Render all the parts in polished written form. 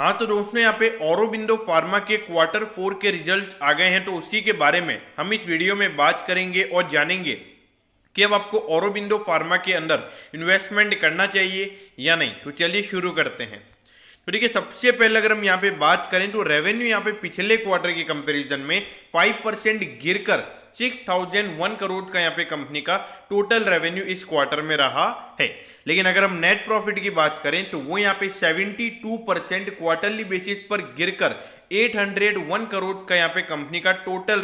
हाँ तो दोस्तों यहाँ पे औरोबिंदो फार्मा के Q4 के रिजल्ट आ गए हैं, तो उसी के बारे में हम इस वीडियो में बात करेंगे और जानेंगे कि अब आपको औरोबिंदो फार्मा के अंदर इन्वेस्टमेंट करना चाहिए या नहीं। तो चलिए शुरू करते हैं। तो देखिए, सबसे पहले अगर हम यहाँ पे बात करें तो रेवेन्यू यहाँ पे पिछले क्वार्टर के कंपैरिजन में 5% गिरकर 6001 करोड़ का यहाँ पे कंपनी का टोटल रेवेन्यू इस क्वार्टर में रहा है। लेकिन अगर हम नेट प्रॉफिट की बात करें तो वो यहाँ पे 72% क्वार्टरली बेसिस पर गिरकर 801 करोड़ का यहाँ पे कंपनी का टोटल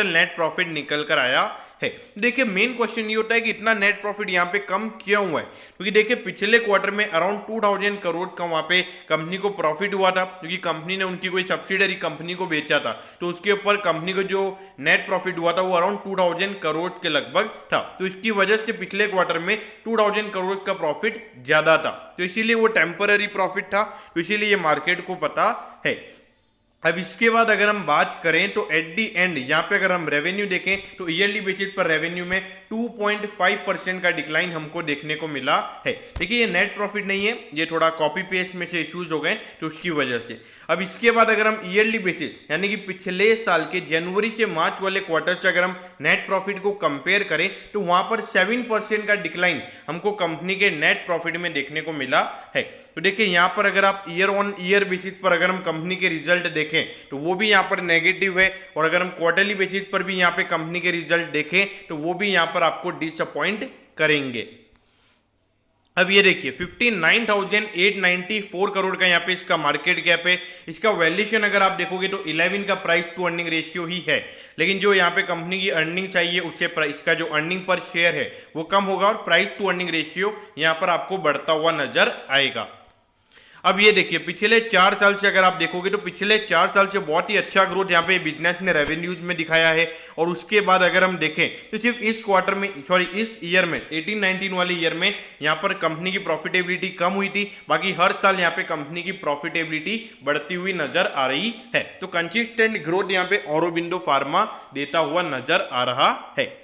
नेट प्रॉफिट निकल कर आया है। देखिए, मेन क्वेश्चन ये होता है कि इतना नेट प्रॉफिट यहाँ पे कम क्यों हुआ है, क्योंकि देखिए पिछले क्वार्टर में अराउंड 2000 करोड़ का वहाँ पे कंपनी को प्रॉफिट हुआ था, क्योंकि कंपनी ने उनकी कोई सब्सिडरी कंपनी को बेचा था, तो उसके ऊपर कंपनी को जो नेट प्रॉफिट हुआ था वो अराउंड 2000 करोड़ के लगभग था। तो इसकी वजह से पिछले क्वार्टर में 2000 करोड़ का प्रॉफिट ज्यादा था, तो इसीलिए वो टेम्पररी प्रॉफिट था, तो इसीलिए ये मार्केट को पता है। अब इसके बाद अगर हम बात करें तो एट दी एंड यहाँ पे अगर हम रेवेन्यू देखें तो ईयरली बेसिस पर रेवेन्यू में 2.5% का डिक्लाइन हमको देखने को मिला है। देखिए, ये नेट प्रॉफिट नहीं है, ये थोड़ा कॉपी पेस्ट में से इश्यूज हो गए तो उसकी वजह से। अब इसके बाद अगर हम ईयरली बेसिस यानी कि पिछले साल के जनवरी से मार्च वाले क्वार्टर से अगर हम नेट प्रॉफिट को कंपेयर करें तो वहां पर 7% का डिक्लाइन हमको कंपनी के नेट प्रॉफिट में देखने को मिला है। तो देखिए, यहाँ पर अगर आप ईयर ऑन ईयर बेसिस पर अगर हम कंपनी के रिजल्ट देखें तो वो भी यहाँ पर नेगेटिव है, और अगर हम क्वार्टरली बेसिस पर भी यहाँ पे कंपनी के रिजल्ट देखें तो वो भी यहाँ पर आपको डिसअपॉइंट करेंगे। अब ये देखिए 59,894 करोड़ का यहाँ पे इसका मार्केट कैप है। इसका वैल्यूएशन अगर आप देखोगे तो 11 का प्राइस टू अर्निंग रेशियो ही है, लेकिन जो यहाँ पे कंपनी की अर्निंग चाहिए उससे इसका जो अर्निंग पर शेयर है वो कम होगा, और प्राइस टू अर्निंग रेशियो यहाँ पर आपको बढ़ता हुआ नजर आएगा। अब ये देखिए, पिछले 4 साल से अगर आप देखोगे तो पिछले 4 साल से बहुत ही अच्छा ग्रोथ यहाँ पे बिजनेस ने रेवेन्यूज में दिखाया है। और उसके बाद अगर हम देखें तो सिर्फ इस क्वार्टर में इस ईयर में 18-19 वाले ईयर में यहाँ पर कंपनी की प्रॉफिटेबिलिटी कम हुई थी, बाकी हर साल यहाँ पे कंपनी की प्रॉफिटेबिलिटी बढ़ती हुई नजर आ रही है। तो कंसिस्टेंट ग्रोथ यहाँ पे औरोबिंदो फार्मा देता हुआ नजर आ रहा है।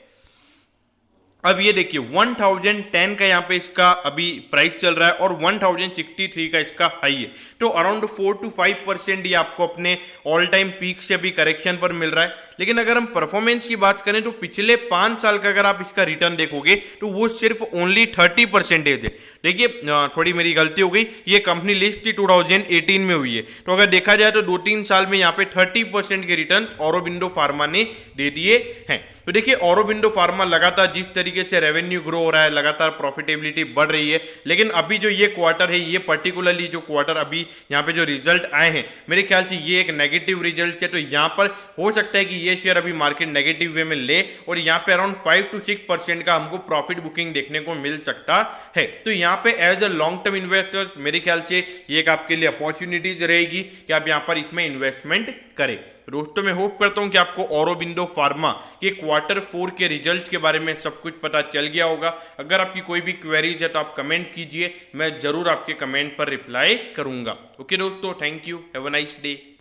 अब ये देखिए 1010 का यहाँ पे इसका अभी प्राइस चल रहा है और 1063 का इसका हाई है, तो अराउंड 4 to 5% ये आपको अपने ऑल टाइम पीक से अभी करेक्शन पर मिल रहा है। लेकिन अगर हम परफॉर्मेंस की बात करें तो पिछले 5 साल का अगर आप इसका रिटर्न देखोगे तो वो सिर्फ ओनली 30% है। देखिए, थोड़ी मेरी गलती हो गई, ये कंपनी लिस्ट थी 2018 में हुई है, तो अगर देखा जाए तो 2-3 साल में यहाँ पे 30% के रिटर्न औरोबिंदो फार्मा ने दे दिए हैं। तो देखिए, औरोबिंदो फार्मा लगातार जिस तरीके से रेवेन्यू ग्रो हो रहा है, लगातार प्रॉफिटेबिलिटी बढ़ रही है, लेकिन अभी जो ये क्वार्टर है, ये पर्टिकुलरली जो क्वार्टर अभी यहाँ पे जो रिजल्ट आए हैं, मेरे ख्याल से ये एक नेगेटिव रिजल्ट है। तो यहाँ पर हो सकता है कि ये शेयर अभी मार्केट नेगेटिव वे में ले, और यहाँ पे अराउंड 5 to 6% का हमको प्रॉफिट बुकिंग देखने को मिल सकता है। तो यहाँ पे as a long term investors मेरे ख्याल से ये एक आपके लिए अपॉर्चुनिटीज रहेगी कि आप यहाँ पर इसमें इन्वेस्टमेंट करें। दोस्तों, मैं होप करता हूं कि आपको औरोबिंदो फार्मा के Q4 के रिजल्ट के बारे में सब कुछ पता चल गया होगा। अगर आपकी कोई भी क्वेरीज है तो आप कमेंट कीजिए, मैं जरूर आपके कमेंट पर रिप्लाई करूंगा। ओके दोस्तों, thank you, have a nice day.